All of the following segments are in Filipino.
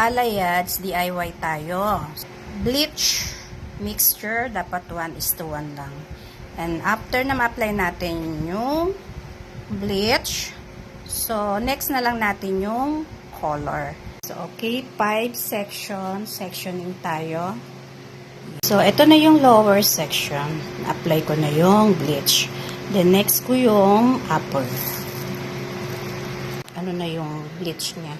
Balayads, DIY tayo. Bleach mixture, dapat 1:1 lang. And after na ma-apply natin yung bleach, so next na lang natin yung color. So, okay, 5 sectioning tayo. So, ito na yung lower section. Na-apply ko na yung bleach. Then, next ko yung upper. Ano na yung bleach niya.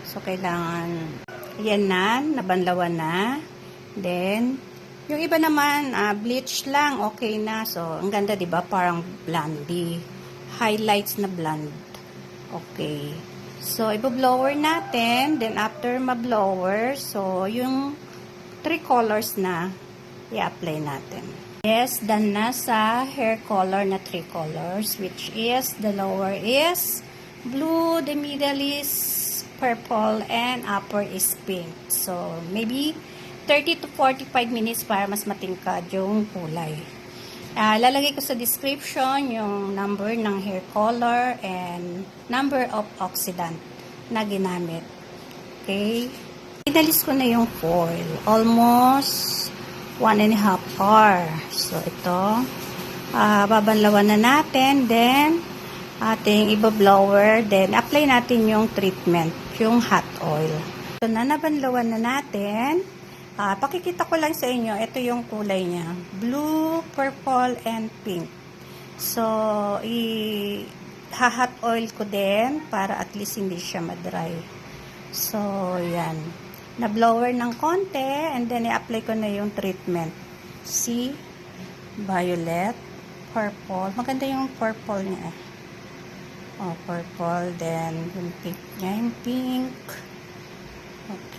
So, kailangan, yan na, nabanlawan na. Then, yung iba naman, bleach lang, okay na. So, ang ganda, diba? Parang blondie. Highlights na blonde. Okay. So, ibo-blower natin. Then, after ma-blower, so, yung 3 colors na, i-apply natin. Yes, done na sa hair color na 3 colors, which is, the lower is blue, the middle is purple, and upper is pink. So, maybe 30 to 45 minutes para mas matingkad yung kulay. Lalagay ko sa description yung number ng hair color and number of oxidant na ginamit. Okay? Inalis ko na yung foil. Almost 1.5 hour. So, ito. Babanlawan na natin. Then, ating iba-blower. Then, apply natin yung treatment. Yung hot oil. So, nabanlawan na natin. Pakikita ko lang sa inyo. Ito yung kulay niya. Blue, purple, and pink. So, hot oil ko din para at least hindi siya madry. So, yan. Na-blower ng konti and then i-apply ko na yung treatment. See? Violet, purple. Maganda yung purple niya. Oh, purple. Then, yung pink niya. Yung pink. Okay.